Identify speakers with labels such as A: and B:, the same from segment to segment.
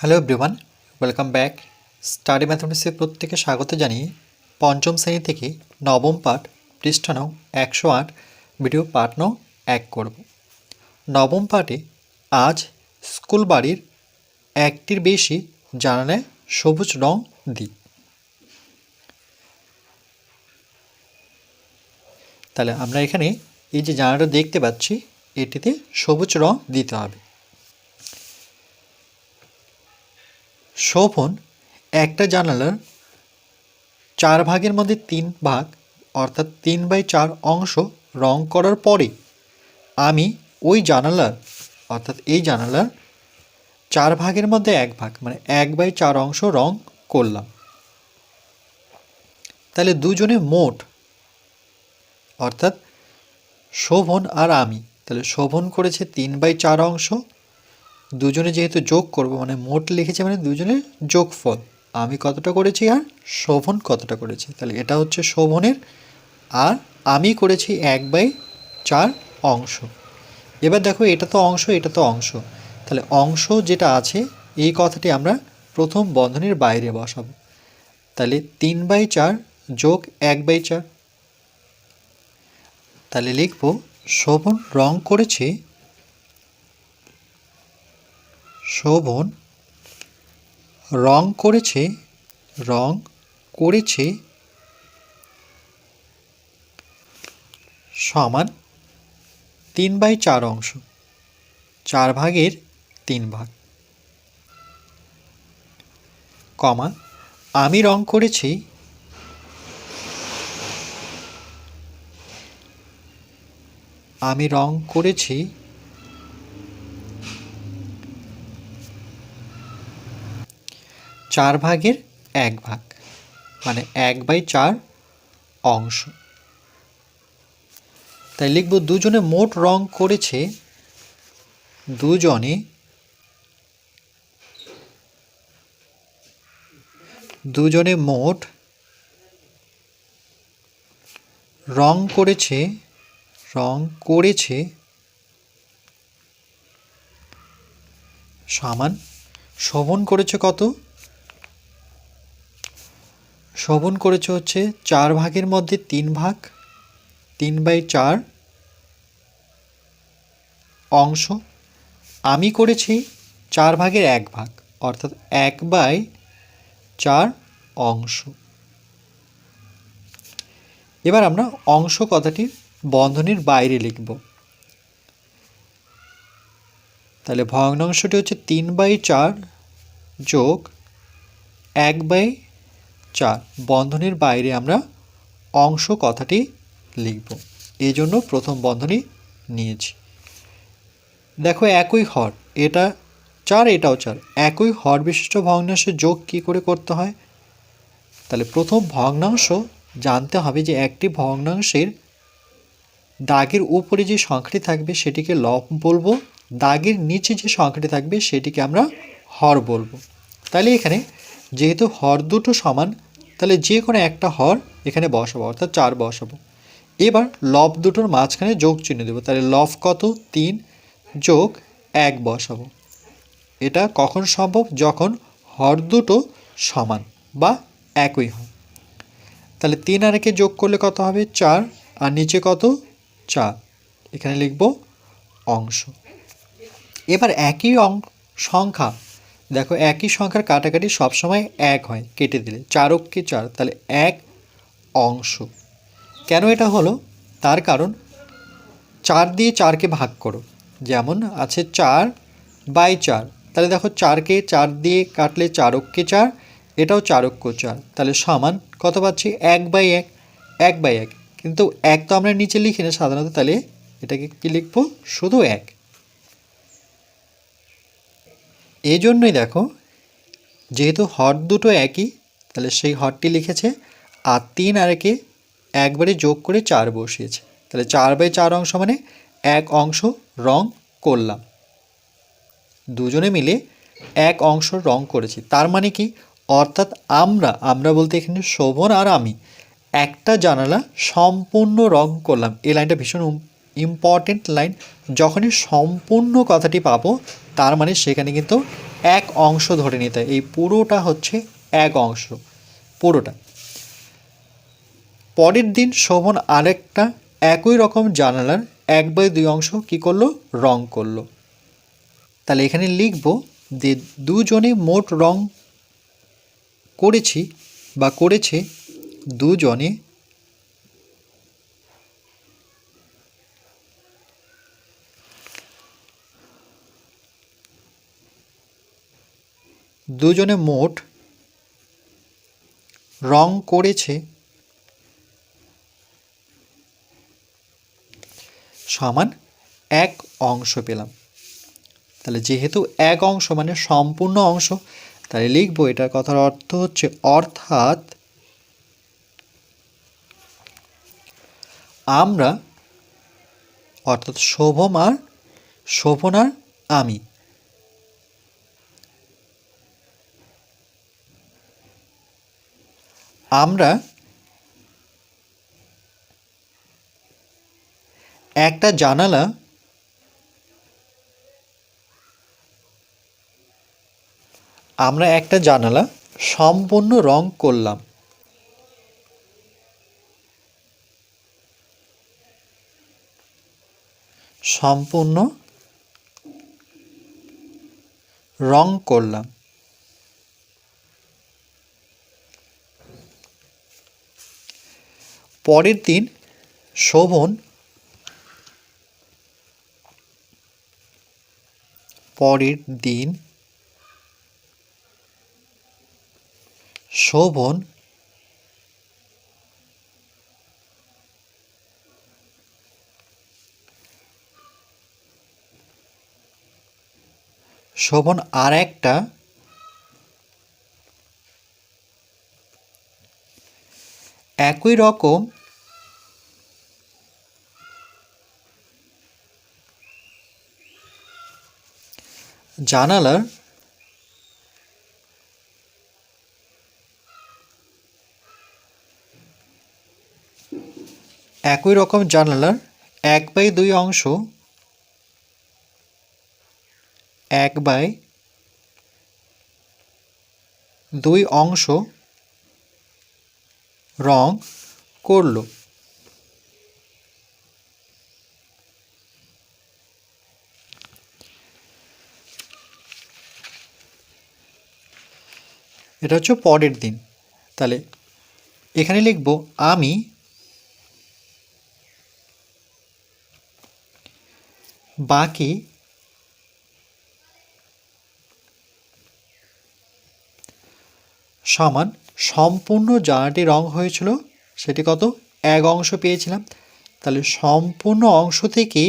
A: Hello everyone, welcome back. Study ম্যাথমেটিক্সে প্রত্যেকে স্বাগত জানিয়ে পঞ্চম শ্রেণী থেকে নবম পাঠ পৃষ্ঠা নং 108 ভিডিও পাঠ নং 1 করব। নবম পাঠে আজ স্কুল বাড়ির একটির বেশি জানালায় সবুজ রং দিই। তাহলে আমরা এখানে এই যে জানালাটা দেখতে পাচ্ছি এটিতে সবুজ রং দিতে হবে। শোভন একটা জানালার 4 ভাগের মধ্যে 3 ভাগ অর্থাৎ 3/4 অংশ রং করার পরে আমি ওই জানালার অর্থাৎ এই জানালার 4 ভাগের মধ্যে 1 ভাগ মানে 1/4 অংশ রং করলাম। তাহলে দুজনে মোট অর্থাৎ শোভন আর আমি, তাহলে শোভন করেছে 3/4 অংশ, দুজনে যেহেতু যোগ করব মানে মোট লিখেছে মানে দুজনের যোগফল, আমি কতটা করেছি আর শোভন কতটা করেছে, তাহলে এটা হচ্ছে শোভনের আর আমি করেছি 1/4 অংশ। এবার দেখো এটা তো অংশ, এটা তো অংশ, তাহলে অংশ যেটা আছে এই কথাটি আমরা প্রথম বন্ধনীর বাইরে বসাবো। তাহলে 3/4 যোগ 1/4, তাহলে লিখব শোভন রং করেছে, শোভন রং করেছে সমান 3/4 অংশ, 4 ভাগের 3 ভাগ, কমা আমি রং করেছি 4 ভাগের 1 ভাগ মানে 1/4 অংশ। তাই লিখব দুজনে মোট রং করেছে, দুজনে মোট রং করেছে সমান শোভন করেছে কত, শোভন করেছে হচ্ছে 4 ভাগের মধ্যে 3 ভাগ 3/4 অংশ, আমি করেছি 4 ভাগের 1 ভাগ অর্থাৎ 1/4 অংশ। এবার আমরা অংশ কথাটি বন্ধনীর বাইরে লিখব। তাহলে ভগ্নাংশটি হচ্ছে 3/4 যোগ 1/4, বন্ধনীর বাইরে আমরা অংশ কথাটি লিখব, এই জন্য প্রথম বন্ধনী নিয়েছি। দেখো একই হর, এটা 4 এটাও 4, একই হর বিশিষ্ট ভগ্নাংশের যোগ কী করে করতে হয়। তাহলে প্রথম ভগ্নাংশ জানতে হবে যে একটি ভগ্নাংশের দাগের উপরে যে সংখ্যাটি থাকবে সেটিকে লব বলবো, দাগের নিচে যে সংখ্যাটি থাকবে সেটিকে আমরা হর বলবো। তাহলে এখানে যেহেতু হর দুটো সমান তাহলে যে কোনো একটা হর এখানে বসাবো অর্থাৎ 4 বসাবো। এবার লব দুটোর মাঝখানে যোগ চিহ্ন দেবো, তাহলে লব কত 3 যোগ 1 বসাবো। এটা কখন সম্ভব, যখন হর দুটো সমান বা একই হয়। তাহলে 3 আর 1 যোগ করলে কত হবে 4, আর নিচে কত 4, এখানে লিখব অংশ। এবার একই সংখ্যা, দেখো একই সংখ্যার কাটাকাটি সবসময় 1 হয়, কেটে দিলে 4 × 4, তাহলে 1 অংশ। কেন এটা হলো, তার কারণ 4 দিয়ে 4কে ভাগ করো, যেমন আছে 4/4, তাহলে দেখো 4কে 4 দিয়ে কাটলে 4 × 4, এটাও 4 × 4, তাহলে সমান কত পাচ্ছি 1/1, 1/1, কিন্তু 1 তো আমরা নিচে লিখি না সাধারণত, তাহলে এটাকে কি লিখবো শুধু 1। এই জন্যই দেখো যেহেতু হর দুটো একই তাহলে সেই হরটি লিখেছে, আর 3 আর 1 একবারে যোগ করে 4 বসিয়েছে, তাহলে 4/4 অংশ মানে 1 অংশ রং করলাম, দুজনে মিলে 1 অংশ রং করেছি। তার মানে কি, অর্থাৎ আমরা বলতে এখানে শোভন আর আমি একটা জানালা সম্পূর্ণ রং করলাম। এই লাইনটা ভীষণ ইম্পর্টেন্ট লাইন, যখনই সম্পূর্ণ কথাটি পাবো তার মানে সেখানে কিন্তু এক অংশ ধরে নিতে হয়, এই পুরোটা হচ্ছে এক অংশ, পুরোটা। পরের দিন শোভন আরেকটা একই রকম জানালার 1/2 অংশ কী করলো, রং করলো। তাহলে এখানে লিখব যে দুজনে মোট রং করেছি বা করেছে দুজনে মোট রং করেছে সমান এক অংশ পেলাম। তাহলে যেহেতু এক অংশ মানে সম্পূর্ণ অংশ, তাহলে লিখব এটার কথার অর্থ হচ্ছে অর্থাৎ আমরা, অর্থাৎ শোভন আর আমি আমরা একটা জানালা সম্পূর্ণ রং করলাম। সম্পূর্ণ রং করলাম। পরের দিন শোভন আর একটা একই রকম জানালার একই রকম জানালার 1/2 অংশ 1/2 অংশ রং করলো। এটা হচ্ছে পরের দিন। তাহলে এখানে লিখব আমি বাকি সমান সম্পূর্ণ জানাটি রং হয়েছিল সেটি কত, এক অংশ পেয়েছিলাম। তাহলে সম্পূর্ণ অংশ থেকে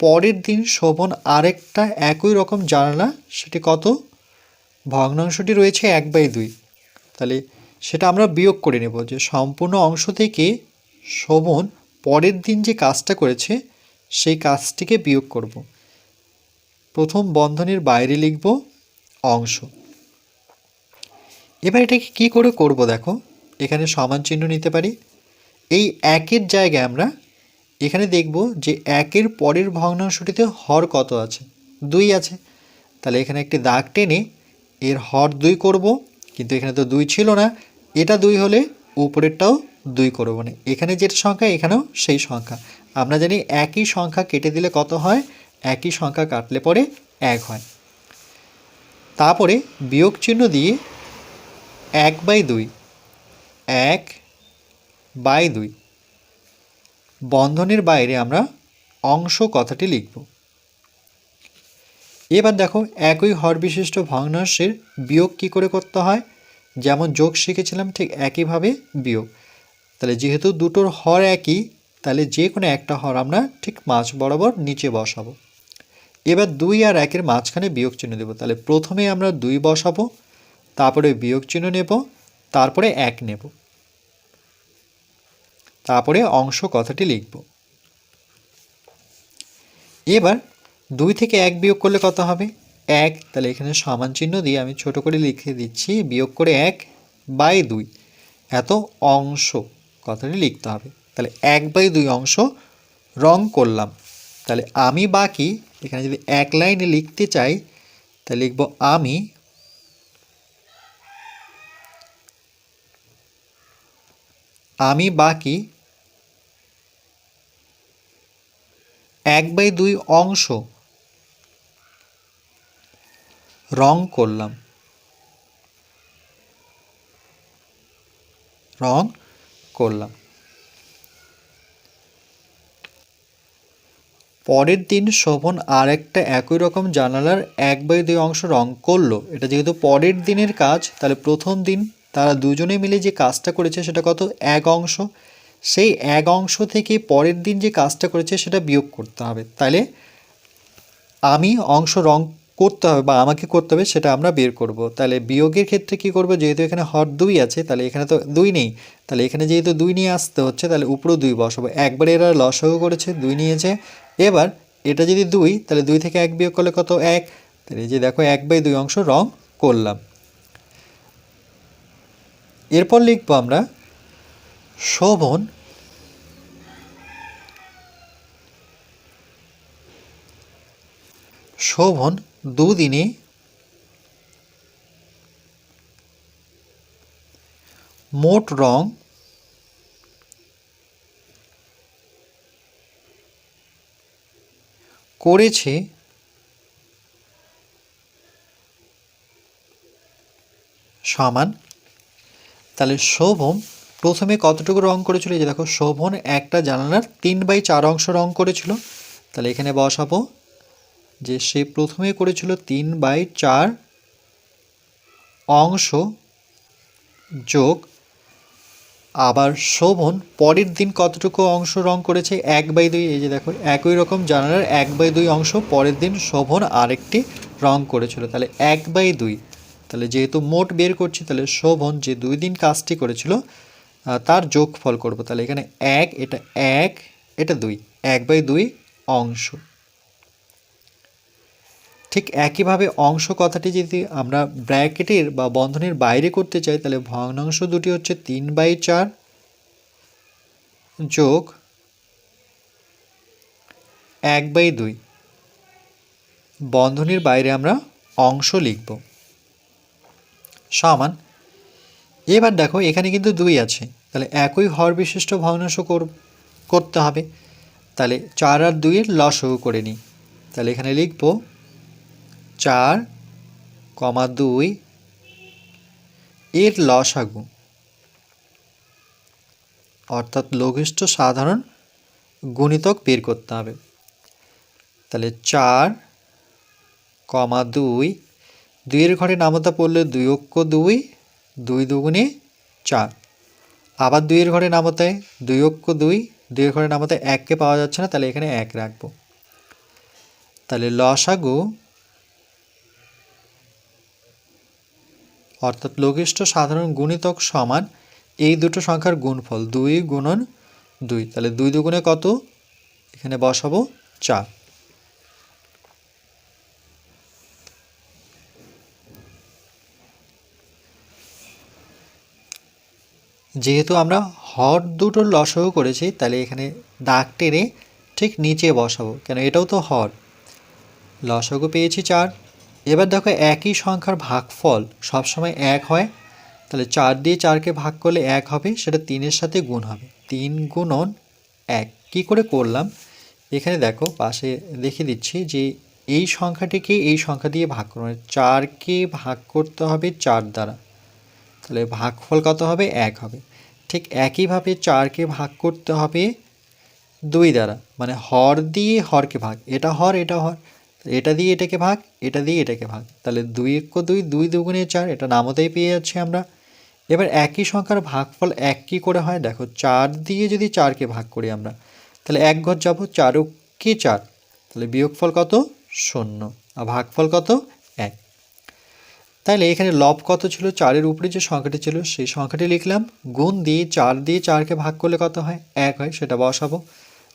A: পরের দিন শোভন আরেকটা একই রকম জানালা, সেটি কত, ভগ্নাংশটি রয়েছে 1/2। তাহলে সেটা আমরা বিয়োগ করে নেব যে সম্পূর্ণ অংশ থেকে শোভন পরের দিন যে কাজটা করেছে সেই কাজটিকে বিয়োগ করব। প্রথম বন্ধনীর বাইরে লিখব অংশ। এবার এটাকে কী করে করব, দেখো এখানে সমান চিহ্ন নিতে পারি। এই একের জায়গায় আমরা এখানে দেখব যে একের পরের ভগ্নাংশটিতে হর কত আছে, 2 আছে। তাহলে এখানে একটি দাগ টেনে এর হর 2 করব, কিন্তু এখানে তো 2 ছিল না, এটা 2 হলে উপরেরটাও 2 করব, মানে এখানে যেটা সংখ্যা এখানেও সেই সংখ্যা। আমরা জানি একই সংখ্যা কেটে দিলে কত হয়, একই সংখ্যা কাটলে পরে 1 হয়। তারপরে বিয়োগ চিহ্ন দিয়ে 1/2 1/2 বন্ধনীর বাইরে আমরা অংশ কথাটি লিখব। এবার দেখো একই হর বিশিষ্ট ভগ্নাংশের বিয়োগ কী করে করতে হয়, যেমন যোগ শিখেছিলাম ঠিক একইভাবে বিয়োগ। তাহলে যেহেতু দুটোর হর একই, তাহলে যে কোনো একটা হর আমরা ঠিক মাঝ বরাবর নিচে বসাবো। এবার 2 আর 1-এর মাঝখানে বিয়োগ চিহ্ন দেব। তাহলে প্রথমে আমরা 2 বসাবো, তারপরে বিয়োগ চিহ্ন নেব, তারপরে 1 নেব, তারপরে অংশ কথাটি লিখব। এবার 2 থেকে 1 বিয়োগ করলে কত হবে, 1। তাহলে এখানে সমান চিহ্ন দিয়ে আমি ছোট করে লিখে দিচ্ছি, বিয়োগ করে 1/2 এত অংশ কথাটি লিখতে হবে। তাহলে 1/2 অংশ রং করলাম। তাহলে আমি বাকি, এখানে যদি 1 লাইনে লিখতে চাই তাই লিখব আমি বাকি 1/2 অংশ রং করলাম। পরের দিন শোভন আর একটা একই রকম জানালার 1/2 অংশ রং করলো। এটা যেহেতু পরের দিনের কাজ, তাহলে প্রথম দিন তারা দুজনে মিলে যে কাজটা করেছে সেটা কত? 1 অংশ। সেই 1 অংশ থেকে পরের দিন যে কাজটা করেছে সেটা বিয়োগ করতে হবে। তাহলে আমি অংশ রং করতে হবে বা আমাকে করতে হবে সেটা আমরা বের করব। তাহলে বিয়োগের ক্ষেত্রে কি করব? যেহেতু এখানে হর 2 আছে, তাহলে এখানে তো 2 নেই, তাহলে এখানে যেহেতু 2 নিয়ে আসতে হচ্ছে, তাহলে উপরেও 2 বসাবো। একবারে এরা লসাগু করেছে, 2 নিয়েছে। এবার এটা যদি 2, তাহলে 2 থেকে 1 বিয়োগ করলে কত? 1। তাহলে এই যে দেখো 1/2 অংশ রং করলাম। এরপর লিখবো আমরা শোভন 2 দিনে মোট রং করেছে সমান। তাহলে শোভন প্রথমে কতটুকু রং করেছিল? এই যে দেখো শোভন একটা জানালার 3/4 অংশ রং করেছিল। তাহলে এখানে বসাবো যে সে প্রথমে করেছিল 3/4 অংশ যোগ, আবার শোভন পরের দিন কতটুকু অংশ রং করেছে? 1/2। এই যে দেখো একই রকম জানালার 1/2 অংশ পরের দিন শোভন আরেকটি রং করেছিল। তাহলে 1/2। তাহলে যেহেতু মোট বের করছি, তাহলে শোভন যে 2 দিন কাজটি করেছিল তার যোগফল করব। তাহলে এখানে 1, এটা 1, এটা 2, 1/2 অংশ। ঠিক একইভাবে অংশ কথাটি যদি আমরা ব্র্যাকেটের বা বন্ধনীর বাইরে করতে চাই, তাহলে ভগ্নাংশ দুটি হচ্ছে 3/4 যোগ 1/2। বন্ধনীর বাইরে আমরা অংশ লিখব সমান। এবার দেখো এখানে কিন্তু 2 আছে, তাহলে একই হর বিশিষ্ট ভগ্নাংশ করতে হবে। তাহলে 4 আর 2 এর লসাগু করে নিই। তাহলে এখানে লিখব 4,2 এর লসাগু, অর্থাৎ লঘিষ্ঠ সাধারণ গুণিতক বের করতে হবে। তাহলে 4,2, 2 এর ঘরে নামতা পড়লে 2 অক্ষ 2, 2 দুগুণে 4। আবার 2 এর ঘরে নামতায় 2 অক্ষ 2, 2 এর ঘরে নামতায় 1কে পাওয়া যাচ্ছে না, তাহলে এখানে 1 রাখবো। তাহলে লসাগু অর্থাৎ লঘিষ্ঠ সাধারণ গুণিতক সমান এই দুটো সংখ্যার গুণফল 2 গুণন 2। তাহলে 2 দুগুণে কত? এখানে বসাবো 4। যেহেতু আমরা হর দুটোর লসাগু করেছি, তাহলে এখানে দাগ টেনে ঠিক নিচে বসাবো, কেন এটাও তো হর। লসাগু পেয়েছি 4। এবার দেখো একই সংখ্যার ভাগফল সবসময় 1 হয়, তাহলে 4 দিয়ে 4কে ভাগ করলে 1 হবে, সেটা 3-এর সাথে গুণ হবে। 3 গুণন 1 কী করে করলাম? এখানে দেখো পাশে দেখিয়ে দিচ্ছি যে এই সংখ্যাটিকে এই সংখ্যা দিয়ে ভাগ করবো, 4কে ভাগ করতে হবে 4 দ্বারা, তাহলে ভাগফল কত হবে? 1 হবে। ঠিক একইভাবে 4কে ভাগ করতে হবে 2 দ্বারা, মানে হর দিয়ে হরকে ভাগ, এটা হর এটা হর, এটা দিয়ে এটাকে ভাগ, এটা দিয়ে এটাকে ভাগ, তাহলে 2 1 2, 2 দুগুণে 4, এটা নামতেই পেয়ে যাচ্ছি আমরা। এবার একই সংখ্যার ভাগফল 1 কী করে হয়? দেখো 4 দিয়ে যদি 4কে ভাগ করি আমরা, তাহলে 1 ঘর যাবো, 4 কে 4, তাহলে বিয়োগফল কত? 0, আর ভাগফল কত? 1। তাহলে এখানে লব কত ছিল? 4-এর উপরে যে সংখ্যাটি ছিল সেই সংখ্যাটি লিখলাম, গুণ দিয়ে 4 দিয়ে 4কে ভাগ করলে কত হয়? 1 হয়, সেটা বসাবো।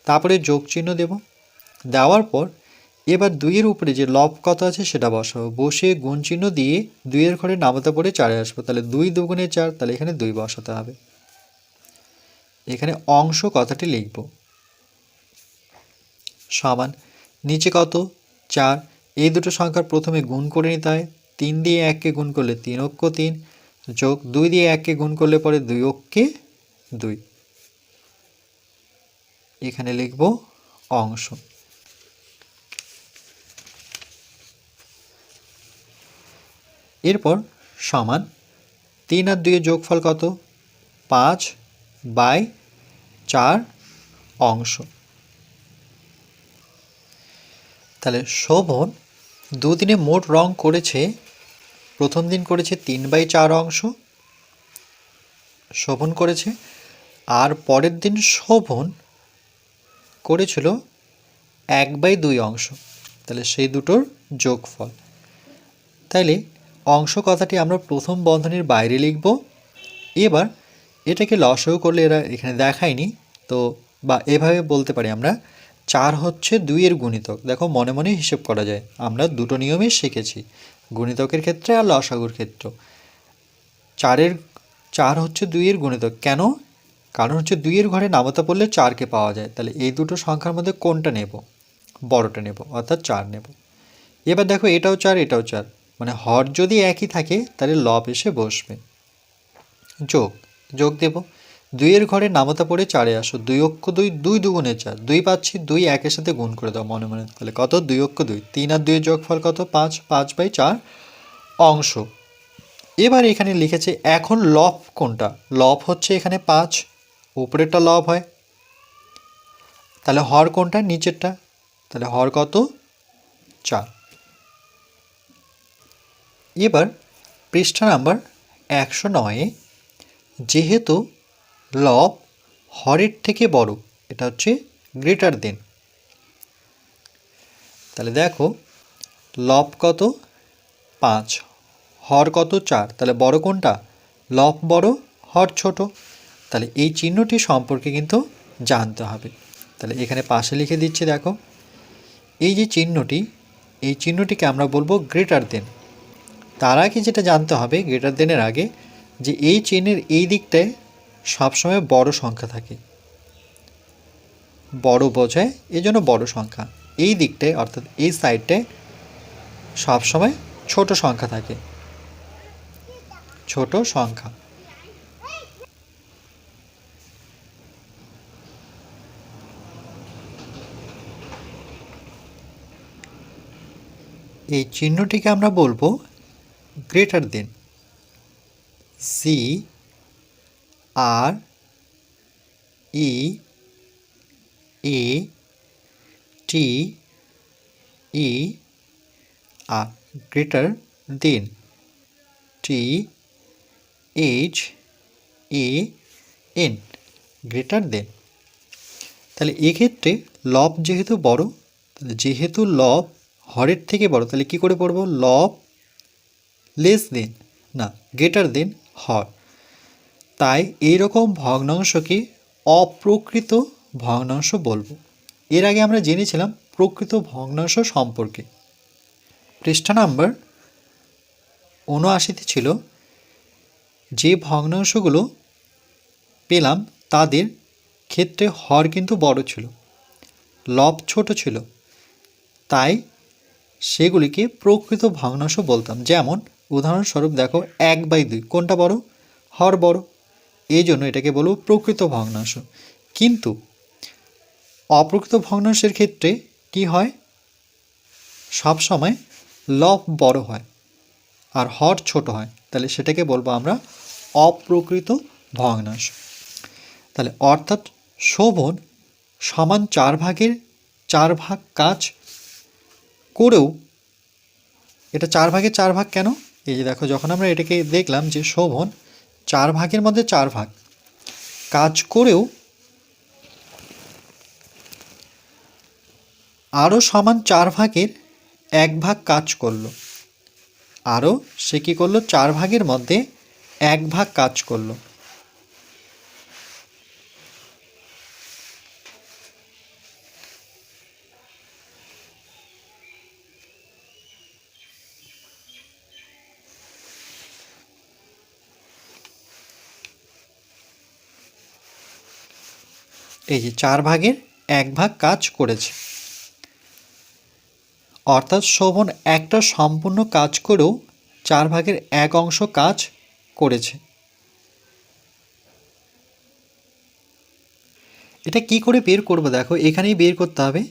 A: তারপরে যোগ চিহ্ন দেব, দেওয়ার পর এবার 2-এর উপরে যে লব কত আছে সেটা বসাবো, বসিয়ে গুণ চিহ্ন দিয়ে 2-এর ঘরে নামতা পড়ে 4-এ আসবো, তাহলে 2 দুগুণে 4, তাহলে এখানে 2 বসাতে হবে। এখানে অংশ কথাটি লিখব সমান, নিচে কত? 4, এই দুটো সংখ্যার প্রথমে গুণ করে নিতে হয়। 3 দিয়ে 1কে গুণ করলে 3 অক্ষ 3 যোগ 2 দিয়ে 1কে গুণ করলে পরে 2 অক্ষে 2। এখানে লিখব অংশ। এরপর সমান 3 আর 2 এর যোগফল কত? 5/4 অংশ। তাহলে শোভন দুদিনে মোট রং করেছে, প্রথম দিন করেছে 3/4 অংশ শোভন করেছে, আর পরের দিন শোভন করেছিল 1/2 অংশ। তাহলে সেই দুটোর যোগফল। তাইলে অংশ কথাটি আমরা প্রথম বন্ধনীর বাইরে লিখব। এবার এটাকে লসাগু করলে এরা এখানে দেখায়নি, তো বা এভাবে বলতে পারি আমরা 4 হচ্ছে 2 এর গুণিতক। দেখো মনে মনে হিসেব করা যায়, আমরা দুটো নিয়মই শিখেছি, গুণিতকের ক্ষেত্রে আর লসাগুর ক্ষেত্র। 4 হচ্ছে 2 এর গুণিতক। কেন? কারণ হচ্ছে 2 এর ঘরে নামতা পড়লে 4কে পাওয়া যায়। তাহলে এই দুটো সংখ্যার মধ্যে কোনটা নেব? বড়টা নেব, অর্থাৎ 4 নেব। এবার দেখো এটাও 4 এটাও 4, মানে হর যদি একই থাকে তাহলে লব এসে বসবে। যোগ দেব। 2 এর ঘরে নামতা পড়ে 4-এ আসো, 2 অক্ষ 2, 2 দুগুণে 4, 2 পাচ্ছি, 2 একের সাথে গুণ করে দাও মনে মনে। তাহলে কত? 2 অক্ষ 2, 3 আর 2 এর যোগফল কত? 5, 5/4 অংশ। এবার এখানে লিখেছে এখন লব কোনটা? লব হচ্ছে এখানে 5, উপরেরটা লব হয়। তাহলে হর কোনটা? নিচেরটা। তাহলে হর কত? 4। এবার পৃষ্ঠা নাম্বার 109-এ যেহেতু লব হরের থেকে বড়, এটা হচ্ছে গ্রেটার দেন। তাহলে দেখো লব কত? 5, হর কত? 4। তাহলে বড় কোনটা? লব বড়, হর ছোট। তাহলে এই চিহ্নটি সম্পর্কে কিন্তু জানতে হবে। তাহলে এখানে পাশে লিখে দিচ্ছি, দেখো এই যে চিহ্নটি, এই চিহ্নটিকে আমরা বলবো গ্রেটার দেন। তার আগে যেটা জানতে হবে গ্রেটার দেনের আগে, যে এই চিহ্নের এই দিকটায় সবসময় বড় সংখ্যা থাকে, বড় বোঝায়, এই জন্য বড় সংখ্যা। এই দিকটায় অর্থাৎ এই সাইডটায় সবসময় ছোট সংখ্যা থাকে, ছোট সংখ্যা। এই চিহ্নটিকে আমরা বলবো greater than. GREATER, greater than, THAN, greater than. তাহলে এক্ষেত্রে লব যেহেতু বড়, তাহলে যেহেতু লব হরের থেকে বড়, তাহলে কি করে পড়ব? লব লেস দেন, না গ্রেটার দেন হর। তাই এইরকম ভগ্নাংশকে অপ্রকৃত ভগ্নাংশ বলবো। এর আগে আমরা জেনেছিলাম প্রকৃত ভগ্নাংশ সম্পর্কে। পৃষ্ঠা নাম্বার 79-তে ছিল যে ভগ্নাংশগুলো পেলাম তাদের ক্ষেত্রে হর কিন্তু বড় ছিল, লব ছোট ছিল, তাই সেগুলিকে প্রকৃত ভগ্নাংশ বলতাম। যেমন উদাহরণস্বরূপ দেখো 1/2, কোনটা বড়? হর বড়, এই জন্য এটাকে বলবো প্রকৃত ভগ্নাংশ। কিন্তু অপ্রকৃত ভগ্নাংশের ক্ষেত্রে কি হয়? সব সময় লব বড় হয় আর হর ছোট হয়, তাহলে সেটাকে বলবো আমরা অপ্রকৃত ভগ্নাংশ। তাহলে অর্থাৎ শোভন সমান 4 ভাগের 4 ভাগ কাজ করেও, এটা 4 ভাগের 4 ভাগ কেন? এই যে দেখো যখন আমরা এটাকে দেখলাম যে শোভন 4 ভাগের মধ্যে 4 ভাগ কাজ করেও আরও সমান 4 ভাগের 1 ভাগ কাজ করলো, আরও সে কী করলো? 4 ভাগের মধ্যে 1 ভাগ কাজ করলো। এই যে 4 ভাগের 1 ভাগ কাজ করেছে। অর্থাৎ শোভন একটা সম্পূর্ণ কাজ করেও 1/4 কাজ করেছে। এটা কি করে বের করব দেখো, এখানেই বের করতে হবে।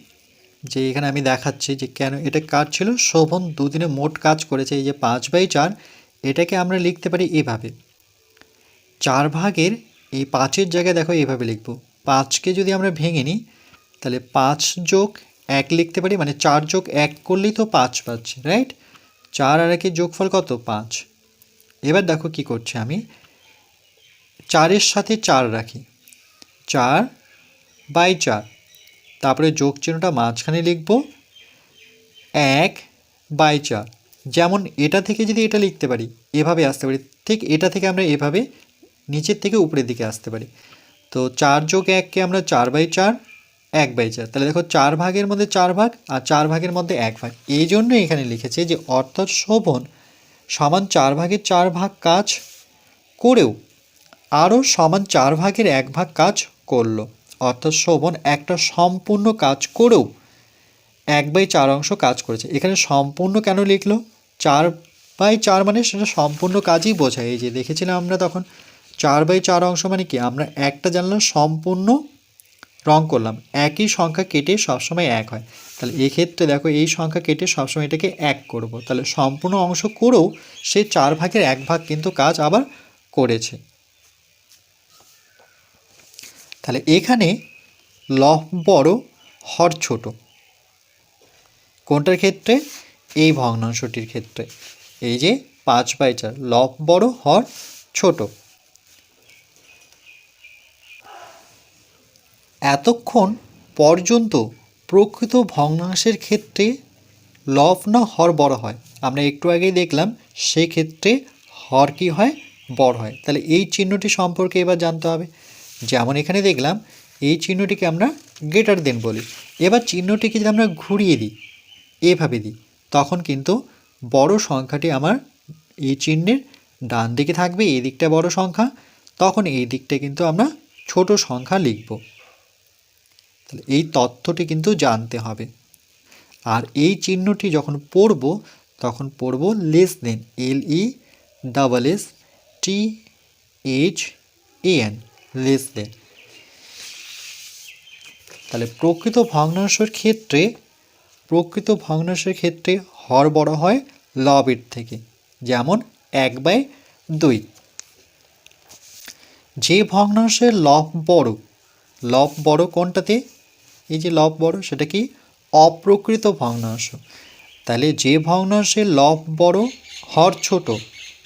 A: যে এখানে আমি দেখাচ্ছি যে কেন এটা কাজ ছিল। শোভন দুদিনে মোট কাজ করেছে, এই যে 5/4, এটাকে আমরা লিখতে পারি এভাবে। 4 এই 5-এর জায়গায় দেখো এভাবে লিখব। 5কে যদি আমরা ভেঙে নিই তাহলে 5+1 লিখতে পারি, মানে 4+1 করলেই তো 5 পাচ্ছি, রাইট? 4 আর 1-এর যোগফল কত? 5। এবার দেখো কি করছি আমি, 4-এর সাথে 4 রাখি, 4/4, তারপরে যোগ চিহ্নটা মাঝখানে লিখব 1/4। যেমন এটা থেকে যদি এটা লিখতে পারি এভাবে আসতে পারি, ঠিক এটা থেকে আমরা এভাবে নিচের থেকে উপরের দিকে আসতে পারি। তো 4+1কে আমরা 4/4, 1/4, তাহলে দেখো 4 মধ্যে 4 ভাগ আর 4 মধ্যে 1 ভাগ। এই জন্য এখানে লিখেছে যে অর্থাৎ শোভন সমান 4/4 কাজ করেও আরও সমান 4/1 কাজ করলো। অর্থাৎ শোভন একটা সম্পূর্ণ কাজ করেও 1/4 কাজ করেছে। এখানে সম্পূর্ণ কেন লিখলো? 4/4 মানে সেটা সম্পূর্ণ কাজই বোঝায়। এই যে দেখেছিলাম আমরা তখন 4/4 মানে কি, আমরা একটা জানলাম সম্পূর্ণ রং করলাম, একই সংখ্যা কেটে সবসময় 1 হয়। তাহলে এক্ষেত্রে দেখো এই সংখ্যা কেটে সবসময় এটাকে 1 করব, তাহলে সম্পূর্ণ অংশ করেও সে 4/1 কিন্তু কাজ আবার করেছে। তাহলে এখানে লব বড় হর ছোট, কোনটার ক্ষেত্রে? এই ভগ্নাংশটির ক্ষেত্রে। এই যে 5/4, লব বড় হর ছোট। এতক্ষণ পর্যন্ত প্রকৃত ভগ্নাংশের ক্ষেত্রে লব না হর বড় হয়, আমরা একটু আগেই দেখলাম সেই ক্ষেত্রে হর কি হয়? বড় হয়। তাহলে এই চিহ্নটি সম্পর্কে এবার জানতে হবে। যেমন এখানে দেখলাম এই চিহ্নটিকে আমরা গ্রেটার দেন বলি। এবার চিহ্নটিকে যদি আমরা ঘুরিয়ে দিই, এভাবে দিই, তখন কিন্তু বড় সংখ্যাটি আমার এই চিহ্নের ডান দিকে থাকবে, এই দিকটা বড় সংখ্যা, তখন এই দিকটা কিন্তু আমরা ছোট সংখ্যা লিখব। তাহলে এই তথ্যটি কিন্তু জানতে হবে। আর এই চিহ্নটি যখন পড়ব তখন পড়ব less than, LESSTHAN, less than. তাহলে প্রকৃত ভগ্নাংশের ক্ষেত্রে হর বড় হয় লবের থেকে, যেমন 1/2। যে ভগ্নাংশের লব বড় কোনটাতে? এই যে লব বড়, সেটা কি? অপ্রকৃত ভগ্নাংশ। তাহলে যে ভগ্নাংশের লব বড় হর ছোট,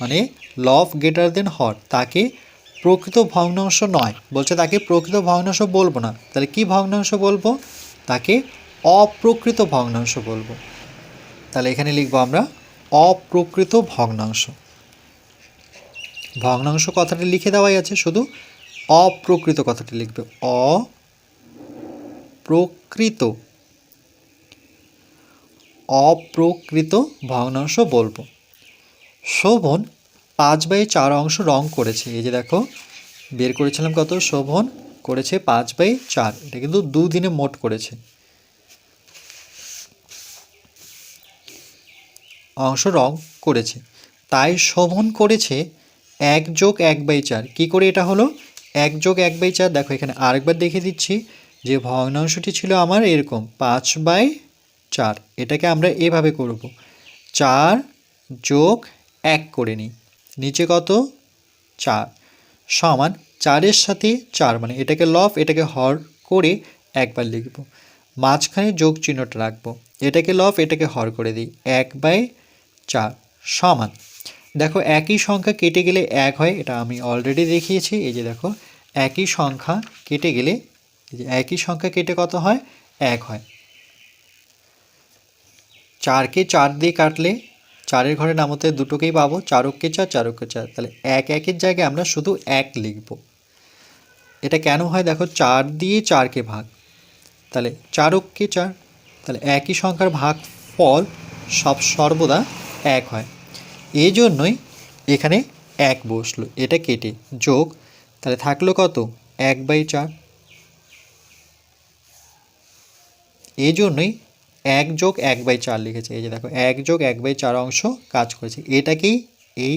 A: মানে লব গ্রেটার দেন হর, তাকে প্রকৃত ভগ্নাংশ নয়, বলছে তাকে প্রকৃত ভগ্নাংশ বলবো না। তাহলে কি ভগ্নাংশ বলবো? তাকে অপ্রকৃত ভগ্নাংশ বলবো। তাহলে এখানে লিখবো আমরা অপ্রকৃত ভগ্নাংশ। ভগ্নাংশ কথাটি লিখে দেওয়াই আছে, শুধু অপ্রকৃত কথাটি লিখবে, অপ্রকৃত ভগ্নাংশ বলবো। শোভন 5/4 রং করেছে। এই যে দেখো বের করেছিলাম কত, শোভন করেছে 5/4, এটা কিন্তু দুদিনে মোট করেছে অংশ রং করেছে। তাই শোভন করেছে 1+1/4। কী করে এটা হলো 1+1/4? দেখো এখানে আরেকবার দেখে দিচ্ছি যে ভগ্নাংশটি ছিল আমার এরকম 5/4, এটাকে আমরা এভাবে করব, 4+1 করে নিই, নিচে কত? 4, সমান 4-এর সাথে 4, মানে এটাকে লব এটাকে হর করে একবার লিখব, মাঝখানে যোগ চিহ্নটা রাখবো, এটাকে লব এটাকে হর করে দিই, 1/4 সমান, দেখো একই সংখ্যা কেটে গেলে 1 হয়, এটা আমি অলরেডি দেখিয়েছি। এই যে দেখো একই সংখ্যা কেটে গেলে, এই যে একই সংখ্যা কেটে কত হয়? 1 হয়। 4কে 4 দিয়ে কাটলে 4-এর ঘরে নামতে দুটোকেই পাবো, 4×4, 4×4, তাহলে 1/1-এর জায়গায় আমরা শুধু 1 লিখব। এটা কেন হয় দেখো, 4 দিয়ে 4কে ভাগ, তাহলে 4×4, তাহলে একই সংখ্যার ভাগফল সর্বদা 1 হয়। এই জন্যই এখানে 1 বসলো, এটা কেটে যোগ, তাহলে থাকলো কত? 1/4। এই জন্যই 1+1/4 লিখেছি। এই যে দেখো 1+1/4 অংশ কাজ করেছে, এটাকেই এই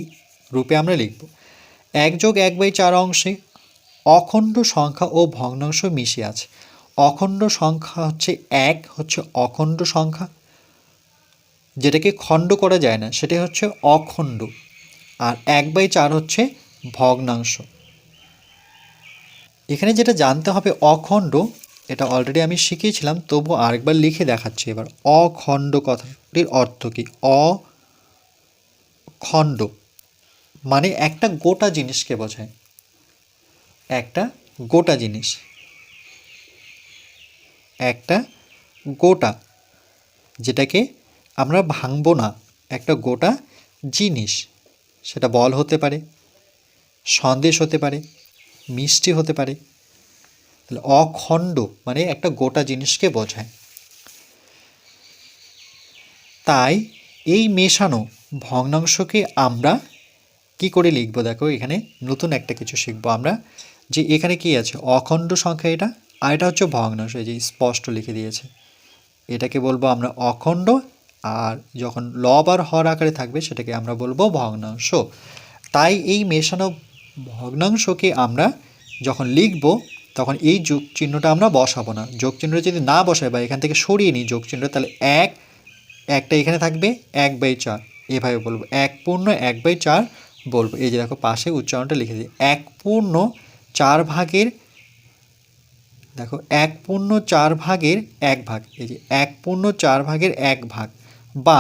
A: রূপে আমরা লিখব। 1+1/4 অংশে অখণ্ড সংখ্যা ও ভগ্নাংশ মিশে আছে। অখণ্ড সংখ্যা হচ্ছে 1 হচ্ছে অখণ্ড সংখ্যা, যেটাকে খণ্ড করা যায় না সেটাই হচ্ছে অখণ্ড, আর 1/4 হচ্ছে ভগ্নাংশ। এখানে যেটা জানতে হবে অখণ্ড, এটা অলরেডি আমি শিখিয়েছিলাম, তবু আরেকবার লিখে দেখাচ্ছি। এবার অখণ্ড কথাটির অর্থ কী? অখণ্ড মানে একটা গোটা জিনিসকে বোঝায়, একটা গোটা জিনিস, একটা গোটা, যেটাকে আমরা ভাঙবো না, একটা গোটা জিনিস। সেটা বল হতে পারে, সন্দেশ হতে পারে, মিষ্টি হতে পারে। তাহলে অখণ্ড মানে একটা গোটা জিনিসকে বোঝায়। তাই এই মেশানো ভগ্নাংশকে আমরা কি করে লিখব? দেখো এখানে নতুন একটা কিছু শিখবো আমরা, যে এখানে কি আছে, অখণ্ড সংখ্যা এটা, আর এটা হচ্ছে ভগ্নাংশ। এই যে স্পষ্ট লিখে দিয়েছে, এটাকে বলবো আমরা অখণ্ড, আর যখন লব আর হর আকারে থাকবে সেটাকে আমরা বলবো ভগ্নাংশ। তাই এই মেশানো ভগ্নাংশকে আমরা যখন লিখব তখন এই যোগ চিহ্নটা আমরা বসাবো না। যোগ চিহ্নটা যদি না বসাই বা এখান থেকে সরিয়ে নিই যোগ চিহ্নটা, তাহলে একটা এখানে থাকবে 1/4, এভাবে বলবো 1/1/4 বলবো। এই যে দেখো পাশে উচ্চারণটা লিখে দিই, 1/4 দেখো 1/4 1 ভাগ, এই যে 1/4 1 ভাগ, বা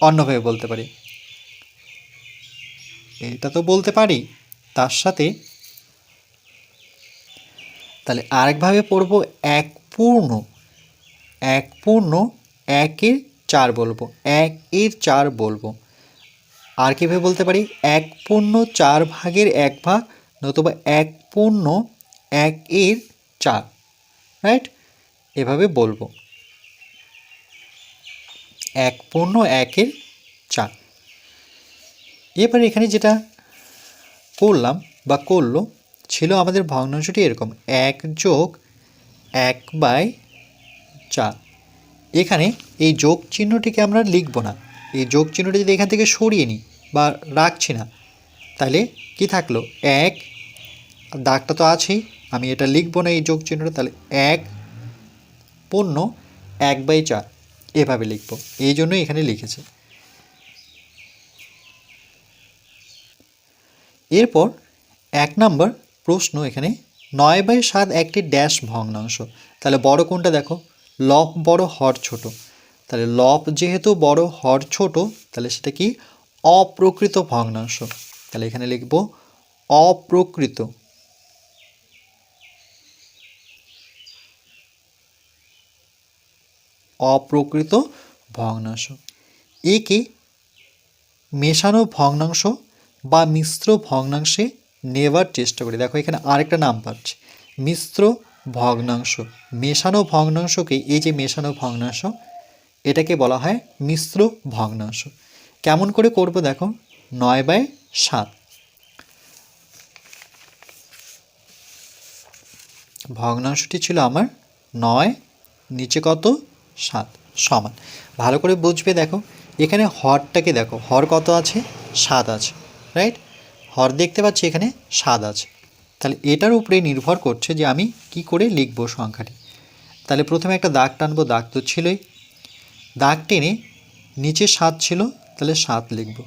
A: অন্যভাবে বলতে পারি, এটা তো বলতে পারি তার সাথে, তাহলে আরেকভাবে পড়বো 1/1/4 বলবো, 1/4 বলবো। আর কীভাবে বলতে পারি? 1/4 1 ভাগ, নতুবা 1/1/4, রাইট? এভাবে বলবো 1/1/4। এবার এখানে যেটা করলাম বা করলো ছিল আমাদের ভগ্নাংশটি এরকম 1+1/4। এখানে এই যোগ চিহ্নটিকে আমরা লিখব না, এই যোগ চিহ্নটি যদি এখান থেকে সরিয়ে নিই বা রাখছি না, তাহলে কি থাকলো? 1, দাগটা তো আছেই, আমি এটা লিখব না এই যোগ চিহ্নটা, তাহলে 1/1/4 এভাবে লিখব, এই জন্যই এখানে লিখেছে। এরপর 1 নম্বর প্রশ্ন, এখানে 9/7 একটি ড্যাশ ভগ্নাংশ। তাহলে বড় কোনটা? দেখো লব বড় হর ছোট, তাহলে লব যেহেতু বড় হর ছোট, তাহলে সেটা কি? অপ্রকৃত ভগ্নাংশ। তাহলে এখানে লিখব অপ্রকৃত, অপ্রকৃত ভগ্নাংশ। একে মেশানো ভগ্নাংশ বা মিশ্র ভগ্নাংশে নেবার চেষ্টা করি। দেখো এখানে আরেকটা নাম পাচ্ছি, মিশ্র ভগ্নাংশ। মেশানো ভগ্নাংশকে, এই যে মেশানো ভগ্নাংশ, এটাকে বলা হয় মিশ্র ভগ্নাংশ। কেমন করে করব? দেখো 9/7 ভগ্নাংশটি ছিল আমার 9, নিচে কত? 7 সমান। ভালো করে বুঝবে, দেখো এখানে হরটাকে দেখো, হর কত আছে? 7 আছে, রাইট? হর দেখতে পাচ্ছি এখানে 7 আছে। তাহলে এটার উপরে নির্ভর করছে যে আমি কি করে লিখব সংখ্যাটি। তাহলে প্রথমে একটা দাগ টানবো, দাগ তো ছিলই, দাগ টেনে নিচে 7 ছিল তাহলে 7 লিখব।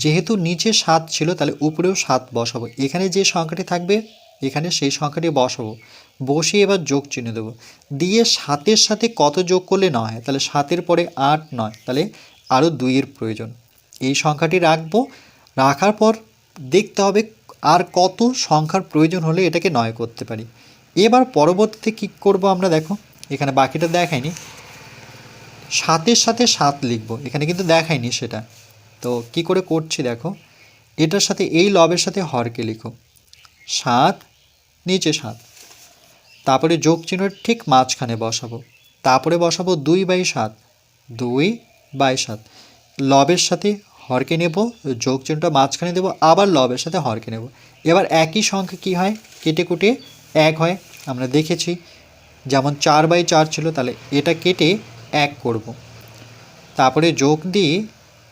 A: যেহেতু নিচে 7 ছিল তাহলে উপরেও 7 বসাবো, এখানে যে সংখ্যাটি থাকবে এখানে সেই সংখ্যাটি বসাবো, বসিয়ে এবার যোগ চিহ্ন দেবো, দিয়ে 7-এর সাথে কত যোগ করলে 9 হয়? তাহলে 7-এর পরে 8 9, তাহলে আরও 2-এর প্রয়োজন। এই সংখ্যাটি রাখবো, রাখার পর দেখতে হবে আর কত সংখ্যার প্রয়োজন হলে এটাকে 9 করতে পারি। এবার পরবর্তীতে কী করব আমরা? দেখো এখানে বাকিটা দেখায়নি, 7-এর সাথে 7 লিখব, এখানে কিন্তু দেখায়নি সেটা। তো কি করে করছি দেখো, এটার সাথে এই লবের সাথে হরকে লিখো, 7 নিচে 7, তারপরে যোগ চিহ্ন ঠিক মাঝখানে বসাবো, তারপরে বসাবো 2/7, 2/7, লবের সাথে হরকে নেব, যোগ চিহ্নটা মাঝখানে দেবো, আবার লবের সাথে হরকে নেব। এবার একই সংখ্যা কি হয়? কেটে কুটে 1 হয়। আমরা দেখেছি, যেমন 4/4 ছিল, তাহলে এটা কেটে 1 করব, তারপরে যোগ দিয়ে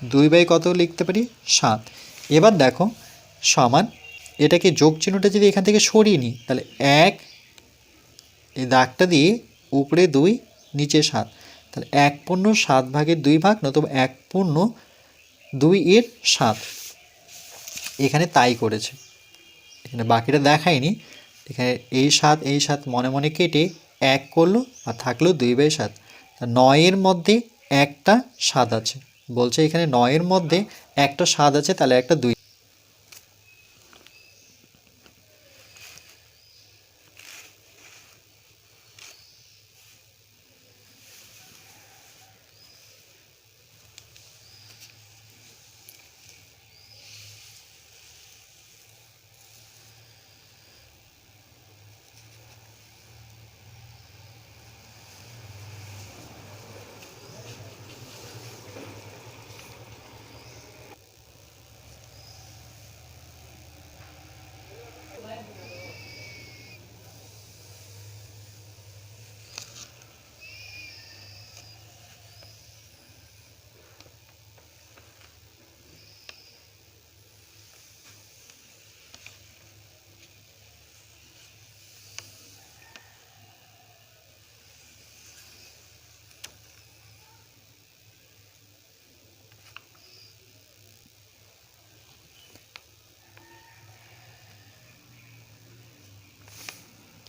A: 2 বাই কত লিখতে পারি 7। এবার দেখো সমান, এটাকে যোগ চিহ্নটা যদি এখান থেকে সরিয়ে নিই তাহলে 1, এই দাগটা দিয়ে উপরে 2 নিচে 7, তাহলে 1/7/2 নতুবা 1/2/7 এখানে তাই করেছে। এখানে বাকিটা দেখায়নি, এখানে এই 7 মনে মনে কেটে 1 করলো আর থাকলো 2/7। 9-এর মধ্যে একটা 7 আছে, বলছে এখানে 9-এর মধ্যে একটা 7 আছে, তাহলে একটা 2।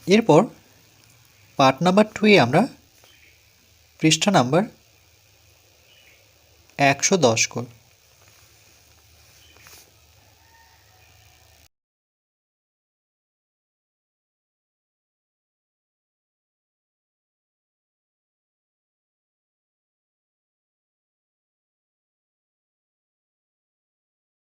A: এরপর পার্ট নাম্বার 2-এ আমরা পৃষ্ঠা নাম্বার 110 করব।